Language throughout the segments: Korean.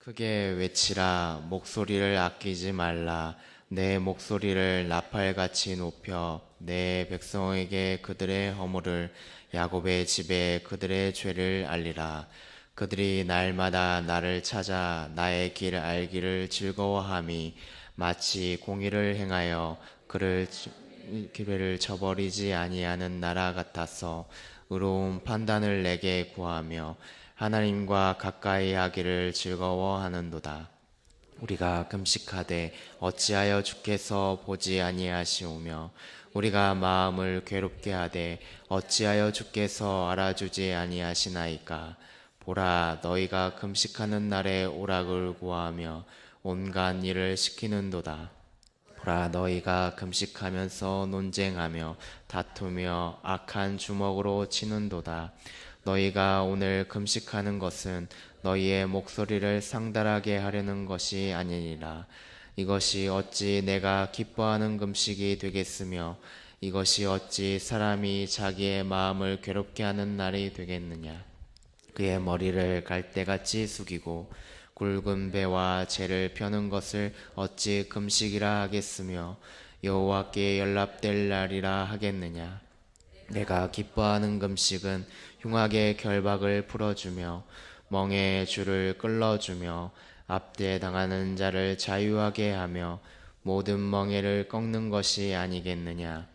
크게 외치라. 목소리를 아끼지 말라. 내 목소리를 나팔같이 높여 내 백성에게 그들의 허물을, 야곱의 집에 그들의 죄를 알리라. 그들이 날마다 나를 찾아 나의 길 알기를 즐거워함이 마치 공의를 행하여 길을 저버리지 아니하는 나라 같아서 의로운 판단을 내게 구하며 하나님과 가까이 하기를 즐거워하는도다. 우리가 금식하되 어찌하여 주께서 보지 아니하시오며 우리가 마음을 괴롭게 하되 어찌하여 주께서 알아주지 아니하시나이까. 보라, 너희가 금식하는 날에 오락을 구하며 온갖 일을 시키는도다. 보라, 너희가 금식하면서 논쟁하며 다투며 악한 주먹으로 치는도다. 너희가 오늘 금식하는 것은 너희의 목소리를 상달하게 하려는 것이 아니니라. 이것이 어찌 내가 기뻐하는 금식이 되겠으며 이것이 어찌 사람이 자기의 마음을 괴롭게 하는 날이 되겠느냐. 그의 머리를 갈대같이 숙이고 굵은 배와 재를 펴는 것을 어찌 금식이라 하겠으며 여호와께 연락될 날이라 하겠느냐. 내가 기뻐하는 금식은 흉악의 결박을 풀어주며 멍에의 줄을 끌어주며 압제당하는 자를 자유하게 하며 모든 멍에를 꺾는 것이 아니겠느냐.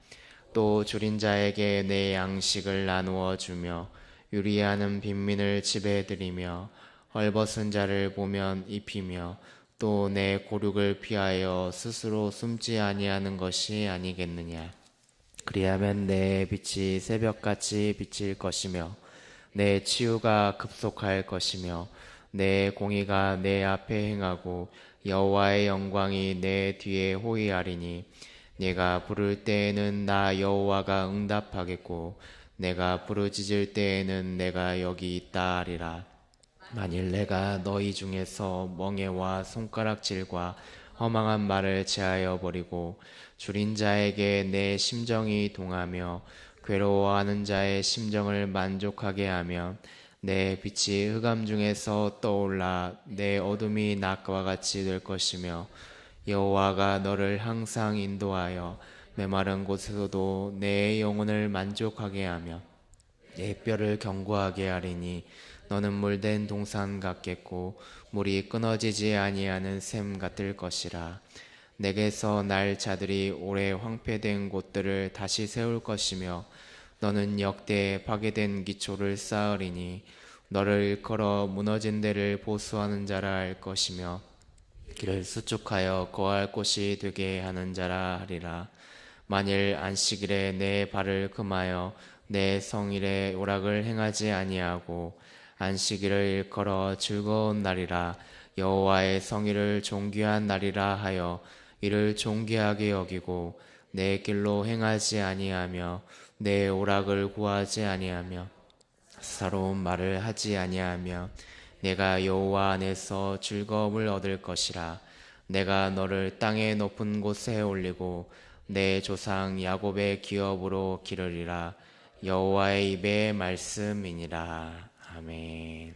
또 줄인 자에게 내 양식을 나누어 주며 유리하는 빈민을 지배해드리며 헐벗은 자를 보면 입히며 또 내 고륙을 피하여 스스로 숨지 아니하는 것이 아니겠느냐. 그리하면 내 빛이 새벽같이 비칠 것이며 내 치유가 급속할 것이며 내 공의가 내 앞에 행하고 여호와의 영광이 내 뒤에 호위하리니 내가 부를 때에는 나 여호와가 응답하겠고 내가 부르짖을 때에는 내가 여기 있다 하리라. 만일 내가 너희 중에서 멍에와 손가락질과 허망한 말을 제하여 버리고 줄인 자에게 내 심정이 동하며 괴로워하는 자의 심정을 만족하게 하면 내 빛이 흑암 중에서 떠올라 내 어둠이 낮과 같이 될 것이며 여호와가 너를 항상 인도하여 메마른 곳에서도 내 영혼을 만족하게 하며 내 뼈를 견고하게 하리니 너는 물된 동산 같겠고 물이 끊어지지 아니하는 샘 같을 것이라. 내게서 날 자들이 오래 황폐된 곳들을 다시 세울 것이며 너는 역대 파괴된 기초를 쌓으리니 너를 일컬어 무너진 데를 보수하는 자라 할 것이며 길을 수축하여 거할 곳이 되게 하는 자라 하리라. 만일 안식일에 내 발을 금하여 내 성일에 오락을 행하지 아니하고 안식일을 일컬어 즐거운 날이라 여호와의 성일을 존귀한 날이라 하여 이를 존귀하게 여기고 내 길로 행하지 아니하며 내 오락을 구하지 아니하며 사로운 말을 하지 아니하며 내가 여호와 안에서 즐거움을 얻을 것이라. 내가 너를 땅의 높은 곳에 올리고 내 조상 야곱의 기업으로 기르리라. 여호와의 입의 말씀이니라. 아멘.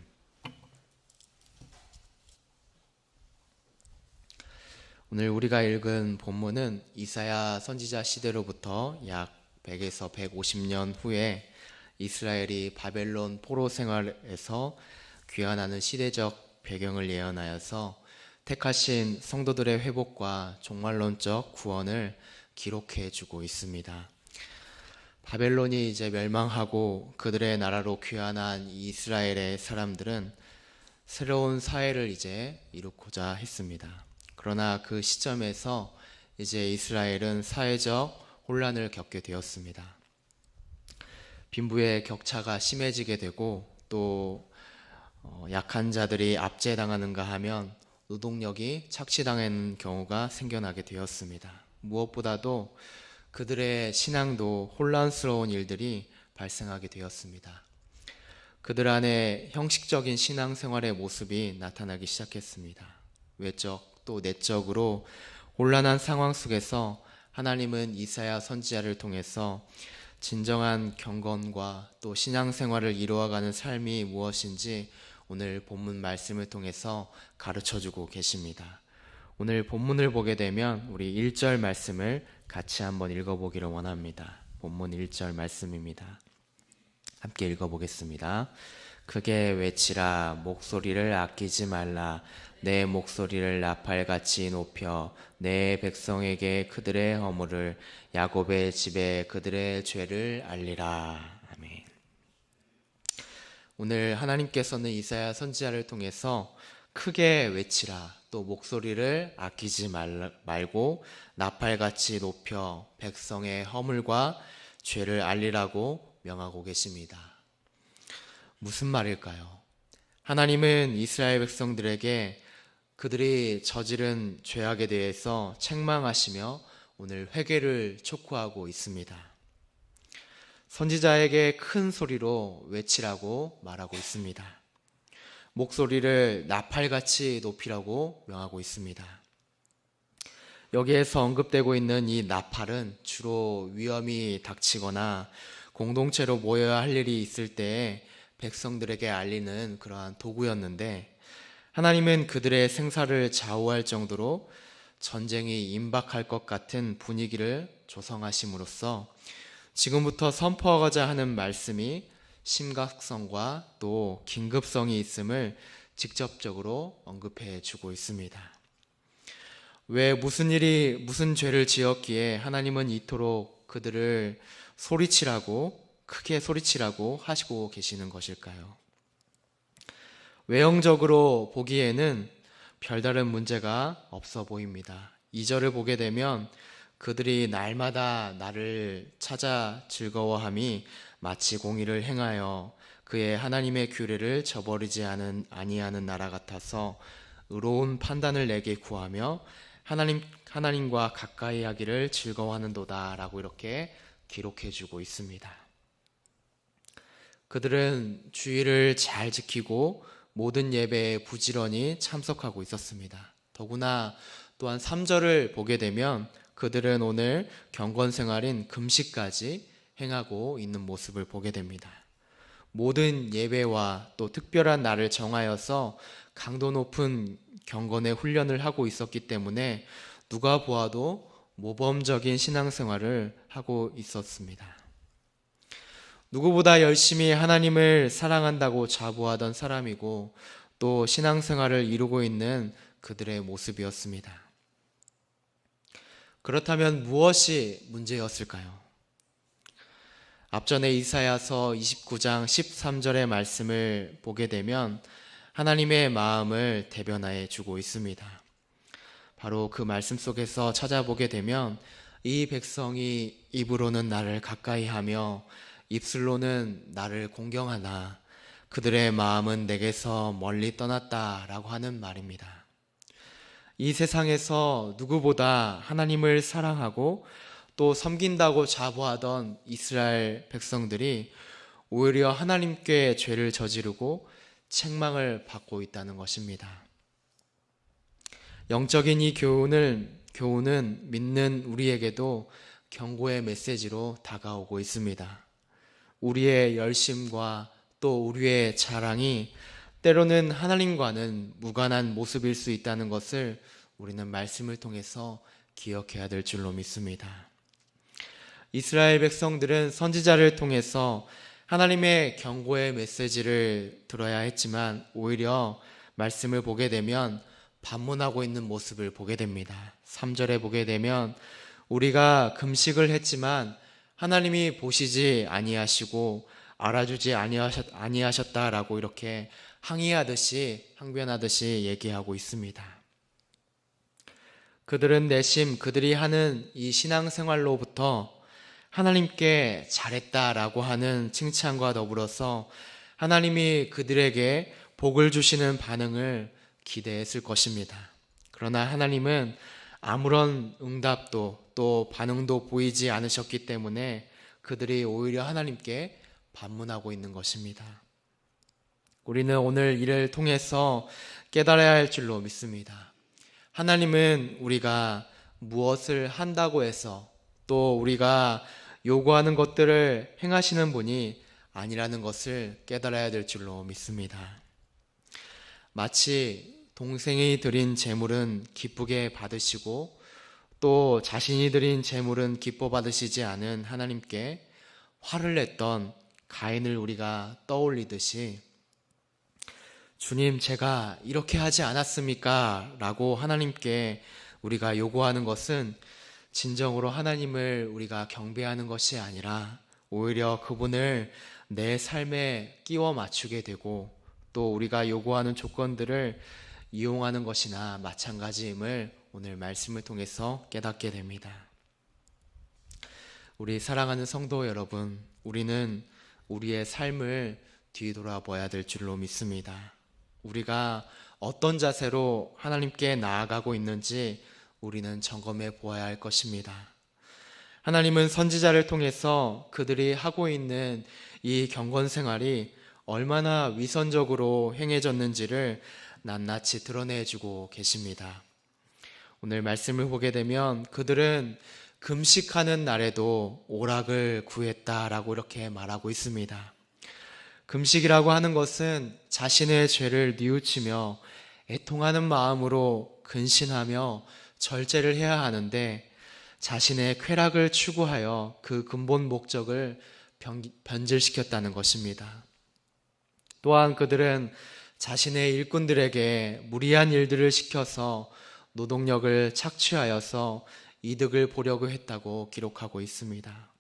오늘 우리가 읽은 본문은 이사야 선지자 시대로부터 약 100에서 150년 후에 이스라엘이 바벨론 포로 생활에서 귀환하는 시대적 배경을 예언하여서 택하신 성도들의 회복과 종말론적 구원을 기록해 주고 있습니다. 바벨론이 이제 멸망하고 그들의 나라로 귀환한 이스라엘의 사람들은 새로운 사회를 이제 이루고자 했습니다. 그러나 그 시점에서 이제 이스라엘은 사회적 혼란을 겪게 되었습니다. 빈부의 격차가 심해지게 되고 또 약한 자들이 압제당하는가 하면 노동력이 착취당하는 경우가 생겨나게 되었습니다. 무엇보다도 그들의 신앙도 혼란스러운 일들이 발생하게 되었습니다. 그들 안에 형식적인 신앙생활의 모습이 나타나기 시작했습니다. 외적 또 내적으로 혼란한 상황 속에서 하나님은 이사야 선지자를 통해서 진정한 경건과 또 신앙생활을 이루어가는 삶이 무엇인지 오늘 본문 말씀을 통해서 가르쳐주고 계십니다. 오늘 본문을 보게 되면 우리 1절 말씀을 같이 한번 읽어보기를 원합니다. 본문 1절 말씀입니다. 함께 읽어보겠습니다. 크게 외치라, 목소리를 아끼지 말라. 내 목소리를 나팔같이 높여 내 백성에게 그들의 허물을, 야곱의 집에 그들의 죄를 알리라. 아멘. 오늘 하나님께서는 이사야 선지자를 통해서 크게 외치라, 또 목소리를 아끼지 말고 나팔같이 높여 백성의 허물과 죄를 알리라고 명하고 계십니다. 무슨 말일까요? 하나님은 이스라엘 백성들에게 그들이 저지른 죄악에 대해서 책망하시며 오늘 회개를 촉구하고 있습니다. 선지자에게 큰 소리로 외치라고 말하고 있습니다. 목소리를 나팔같이 높이라고 명하고 있습니다. 여기에서 언급되고 있는 이 나팔은 주로 위험이 닥치거나 공동체로 모여야 할 일이 있을 때에 백성들에게 알리는 그러한 도구였는데, 하나님은 그들의 생사를 좌우할 정도로 전쟁이 임박할 것 같은 분위기를 조성하심으로써 지금부터 선포하고자 하는 말씀이 심각성과 또 긴급성이 있음을 직접적으로 언급해 주고 있습니다. 왜 무슨 죄를 지었기에 하나님은 이토록 그들을 크게 소리치라고 하시고 계시는 것일까요? 외형적으로 보기에는 별다른 문제가 없어 보입니다. 2절을 보게 되면 그들이 날마다 나를 찾아 즐거워함이 마치 공의를 행하여 그의 하나님의 규례를 저버리지 아니하는 나라 같아서 의로운 판단을 내게 구하며 하나님과 가까이 하기를 즐거워하는도다 라고 이렇게 기록해 주고 있습니다. 그들은 주의를 잘 지키고 모든 예배에 부지런히 참석하고 있었습니다. 더구나 또한 3절을 보게 되면 그들은 오늘 경건 생활인 금식까지 행하고 있는 모습을 보게 됩니다. 모든 예배와 또 특별한 날을 정하여서 강도 높은 경건의 훈련을 하고 있었기 때문에 누가 보아도 모범적인 신앙생활을 하고 있었습니다. 누구보다 열심히 하나님을 사랑한다고 자부하던 사람이고 또 신앙생활을 이루고 있는 그들의 모습이었습니다. 그렇다면 무엇이 문제였을까요? 앞전에 이사야서 29장 13절의 말씀을 보게 되면 하나님의 마음을 대변하여 주고 있습니다. 바로 그 말씀 속에서 찾아보게 되면 이 백성이 입으로는 나를 가까이 하며 입술로는 나를 공경하나 그들의 마음은 내게서 멀리 떠났다라고 하는 말입니다. 이 세상에서 누구보다 하나님을 사랑하고 또 섬긴다고 자부하던 이스라엘 백성들이 오히려 하나님께 죄를 저지르고 책망을 받고 있다는 것입니다. 영적인 이 교훈은 믿는 우리에게도 경고의 메시지로 다가오고 있습니다. 우리의 열심과 또 우리의 자랑이 때로는 하나님과는 무관한 모습일 수 있다는 것을 우리는 말씀을 통해서 기억해야 될 줄로 믿습니다. 이스라엘 백성들은 선지자를 통해서 하나님의 경고의 메시지를 들어야 했지만 오히려 말씀을 보게 되면 반문하고 있는 모습을 보게 됩니다. 3절에 보게 되면 우리가 금식을 했지만 하나님이 보시지 아니하시고 알아주지 아니하셨다라고 이렇게 항변하듯이 얘기하고 있습니다. 그들은 내심 그들이 하는 이 신앙생활로부터 하나님께 잘했다라고 하는 칭찬과 더불어서 하나님이 그들에게 복을 주시는 반응을 기대했을 것입니다. 그러나 하나님은 아무런 응답도 또 반응도 보이지 않으셨기 때문에 그들이 오히려 하나님께 반문하고 있는 것입니다. 우리는 오늘 이를 통해서 깨달아야 할 줄로 믿습니다. 하나님은 우리가 무엇을 한다고 해서 또 우리가 요구하는 것들을 행하시는 분이 아니라는 것을 깨달아야 될 줄로 믿습니다. 마치 동생이 드린 제물은 기쁘게 받으시고 또 자신이 드린 제물은 기뻐 받으시지 않은 하나님께 화를 냈던 가인을 우리가 떠올리듯이 주님, 제가 이렇게 하지 않았습니까? 라고 하나님께 우리가 요구하는 것은 진정으로 하나님을 우리가 경배하는 것이 아니라 오히려 그분을 내 삶에 끼워 맞추게 되고 또 우리가 요구하는 조건들을 이용하는 것이나 마찬가지임을 오늘 말씀을 통해서 깨닫게 됩니다. 우리 사랑하는 성도 여러분, 우리는 우리의 삶을 뒤돌아봐야 될 줄로 믿습니다. 우리가 어떤 자세로 하나님께 나아가고 있는지 우리는 점검해 보아야 할 것입니다. 하나님은 선지자를 통해서 그들이 하고 있는 이 경건 생활이 얼마나 위선적으로 행해졌는지를 낱낱이 드러내주고 계십니다. 오늘 말씀을 보게 되면 그들은 금식하는 날에도 오락을 구했다라고 이렇게 말하고 있습니다. 금식이라고 하는 것은 자신의 죄를 뉘우치며 애통하는 마음으로 근신하며 절제를 해야 하는데 자신의 쾌락을 추구하여 그 근본 목적을 변질시켰다는 것입니다. 또한 그들은 자신의 일꾼들에게 무리한 일들을 시켜서 노동력을 착취하여서 이득을 보려고 했다고 기록하고 있습니다.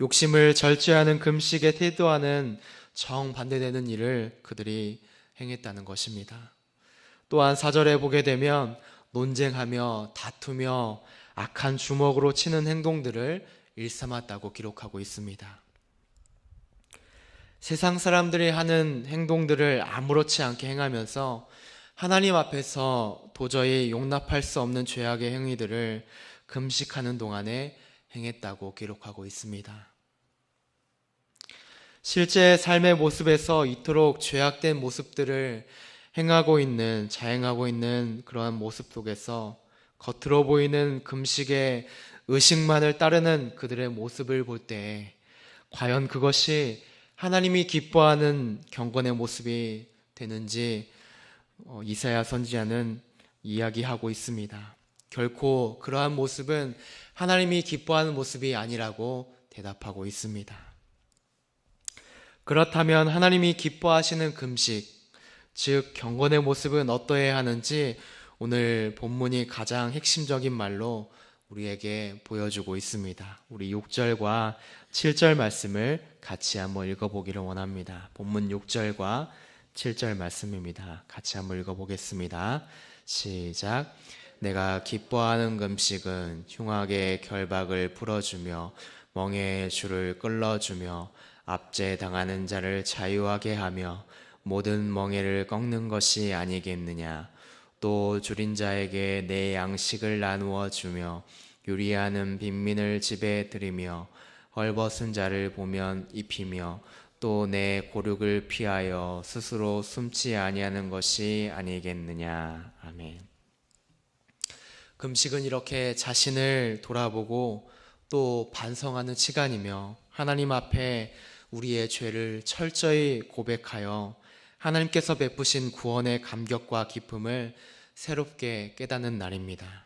욕심을 절제하는 금식의 태도와는 정반대되는 일을 그들이 행했다는 것입니다. 또한 4절에 보게 되면 논쟁하며 다투며 악한 주먹으로 치는 행동들을 일삼았다고 기록하고 있습니다. 세상 사람들이 하는 행동들을 아무렇지 않게 행하면서 하나님 앞에서 도저히 용납할 수 없는 죄악의 행위들을 금식하는 동안에 행했다고 기록하고 있습니다. 실제 삶의 모습에서 이토록 죄악된 모습들을 자행하고 있는 그러한 모습 속에서 겉으로 보이는 금식의 의식만을 따르는 그들의 모습을 볼 때 과연 그것이 하나님이 기뻐하는 경건의 모습이 되는지 이사야 선지자는 이야기하고 있습니다. 결코 그러한 모습은 하나님이 기뻐하는 모습이 아니라고 대답하고 있습니다. 그렇다면 하나님이 기뻐하시는 금식, 즉 경건의 모습은 어떠해야 하는지 오늘 본문이 가장 핵심적인 말로 우리에게 보여주고 있습니다. 우리 6절과 7절 말씀을 같이 한번 읽어보기를 원합니다. 본문 6절과 7절 말씀입니다. 같이 한번 읽어보겠습니다. 시작. 내가 기뻐하는 금식은 흉악의 결박을 풀어주며 멍에의 줄을 끌어주며 압제당하는 자를 자유하게 하며 모든 멍에를 꺾는 것이 아니겠느냐. 또 줄인 자에게 내 양식을 나누어 주며 유리하는 빈민을 집에 들이며 헐벗은 자를 보면 입히며 또 내 고륙을 피하여 스스로 숨지 아니하는 것이 아니겠느냐. 아멘. 금식은 이렇게 자신을 돌아보고 또 반성하는 시간이며 하나님 앞에 우리의 죄를 철저히 고백하여 하나님께서 베푸신 구원의 감격과 기쁨을 새롭게 깨닫는 날입니다.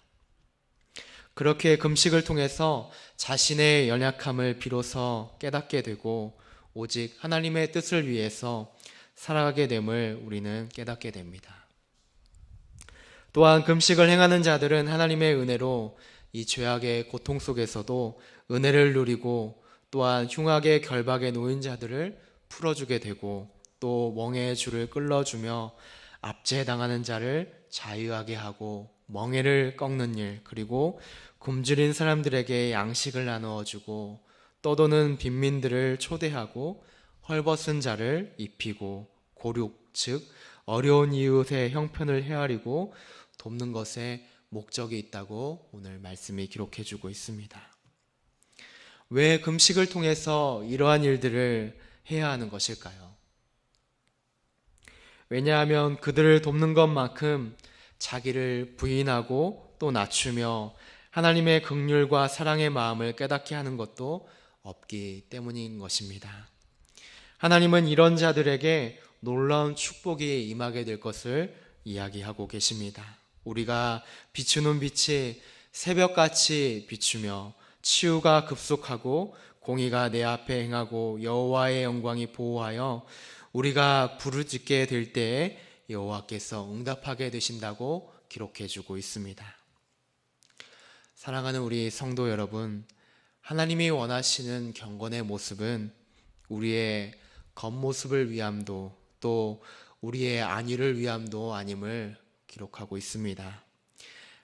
그렇게 금식을 통해서 자신의 연약함을 비로소 깨닫게 되고 오직 하나님의 뜻을 위해서 살아가게 됨을 우리는 깨닫게 됩니다. 또한 금식을 행하는 자들은 하나님의 은혜로 이 죄악의 고통 속에서도 은혜를 누리고 또한 흉악의 결박에 놓인 자들을 풀어주게 되고 또 멍에의 줄을 끌어주며 압제당하는 자를 자유하게 하고 멍에를 꺾는 일, 그리고 굶주린 사람들에게 양식을 나누어주고 떠도는 빈민들을 초대하고 헐벗은 자를 입히고 고륙, 즉 어려운 이웃의 형편을 헤아리고 돕는 것에 목적이 있다고 오늘 말씀이 기록해주고 있습니다. 왜 금식을 통해서 이러한 일들을 해야 하는 것일까요? 왜냐하면 그들을 돕는 것만큼 자기를 부인하고 또 낮추며 하나님의 긍휼과 사랑의 마음을 깨닫게 하는 것도 없기 때문인 것입니다. 하나님은 이런 자들에게 놀라운 축복이 임하게 될 것을 이야기하고 계십니다. 우리가 비추는 빛이 새벽같이 비추며 치유가 급속하고 공의가 내 앞에 행하고 여호와의 영광이 보호하여 우리가 부르짖게 될 때에 여호와께서 응답하게 되신다고 기록해주고 있습니다. 사랑하는 우리 성도 여러분, 하나님이 원하시는 경건의 모습은 우리의 겉모습을 위함도 또 우리의 안위를 위함도 아님을 기록하고 있습니다.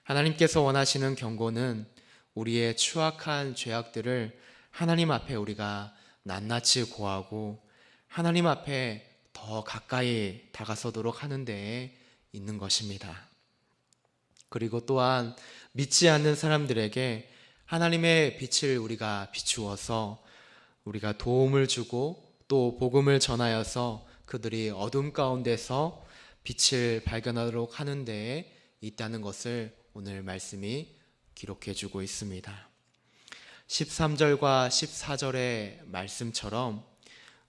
하나님께서 원하시는 경건은 우리의 추악한 죄악들을 하나님 앞에 우리가 낱낱이 고하고 하나님 앞에 더 가까이 다가서도록 하는 데에 있는 것입니다. 그리고 또한 믿지 않는 사람들에게 하나님의 빛을 우리가 비추어서 우리가 도움을 주고 또 복음을 전하여서 그들이 어둠 가운데서 빛을 발견하도록 하는 데에 있다는 것을 오늘 말씀이 기록해 주고 있습니다. 13절과 14절의 말씀처럼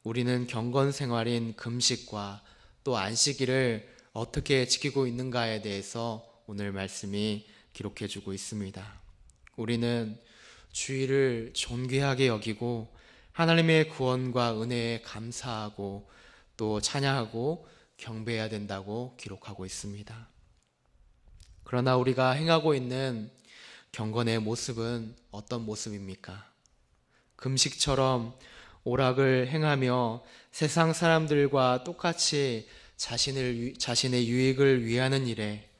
우리는 경건 생활인 금식과 또 안식일을 어떻게 지키고 있는가에 대해서 오늘 말씀이 기록해 주고 있습니다. 우리는 주일을 존귀하게 여기고 하나님의 구원과 은혜에 감사하고 또 찬양하고 경배해야 된다고 기록하고 있습니다. 그러나 우리가 행하고 있는 경건의 모습은 어떤 모습입니까? 금식처럼 오락을 행하며 세상 사람들과 똑같이 자신의 유익을 위하는 일에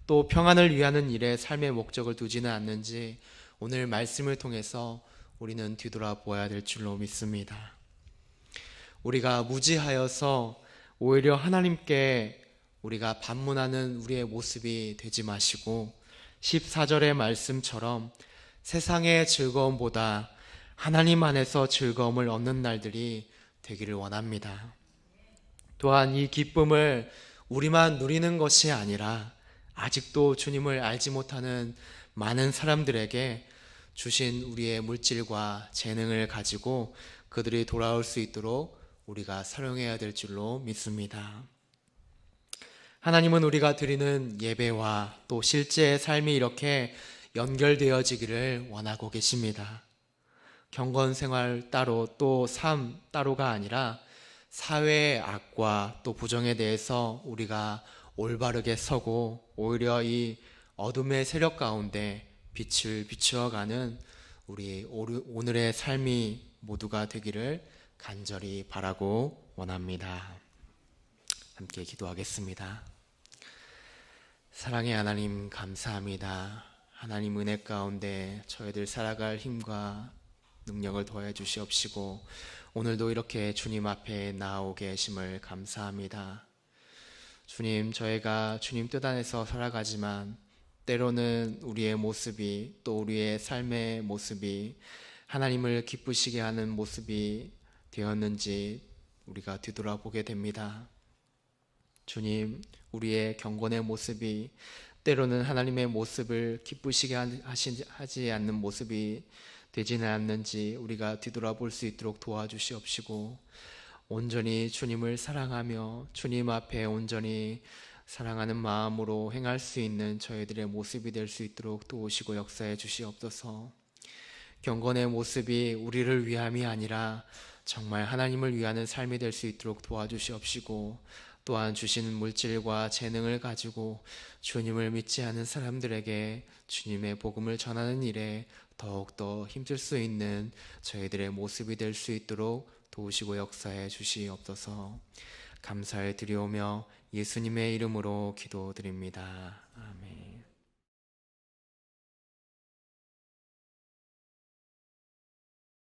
또 평안을 위하는 일에 삶의 목적을 두지는 않는지 오늘 말씀을 통해서 우리는 뒤돌아보아야 될 줄로 믿습니다. 우리가 무지하여서 오히려 하나님께 우리가 반문하는 우리의 모습이 되지 마시고 14절의 말씀처럼 세상의 즐거움보다 하나님 안에서 즐거움을 얻는 날들이 되기를 원합니다. 또한 이 기쁨을 우리만 누리는 것이 아니라 아직도 주님을 알지 못하는 많은 사람들에게 주신 우리의 물질과 재능을 가지고 그들이 돌아올 수 있도록 우리가 사용해야 될 줄로 믿습니다. 하나님은 우리가 드리는 예배와 또 실제의 삶이 이렇게 연결되어지기를 원하고 계십니다. 경건 생활 따로 또 삶 따로가 아니라 사회의 악과 또 부정에 대해서 우리가 올바르게 서고 오히려 이 어둠의 세력 가운데 빛을 비추어가는 우리 오늘의 삶이 모두가 되기를 간절히 바라고 원합니다. 함께 기도하겠습니다. 사랑의 하나님 감사합니다. 하나님 은혜 가운데 저희들 살아갈 힘과 능력을 더해 주시옵시고 오늘도 이렇게 주님 앞에 나오게 하심을 감사합니다. 주님, 저희가 주님 뜻 안에서 살아가지만 때로는 우리의 모습이 또 우리의 삶의 모습이 하나님을 기쁘시게 하는 모습이 되었는지 우리가 뒤돌아보게 됩니다. 주님, 우리의 경건의 모습이 때로는 하나님의 모습을 기쁘시게 하지 않는 모습이 되지는 않는지 우리가 뒤돌아볼 수 있도록 도와주시옵시고 온전히 주님을 사랑하며 주님 앞에 온전히 사랑하는 마음으로 행할 수 있는 저희들의 모습이 될 수 있도록 도우시고 역사해 주시옵소서. 경건의 모습이 우리를 위함이 아니라 정말 하나님을 위하는 삶이 될 수 있도록 도와주시옵시고 또한 주신 물질과 재능을 가지고 주님을 믿지 않은 사람들에게 주님의 복음을 전하는 일에 더욱더 힘쓸 수 있는 저희들의 모습이 될 수 있도록 도우시고 역사해 주시옵소서. 감사를 드리오며 예수님의 이름으로 기도드립니다. 아멘.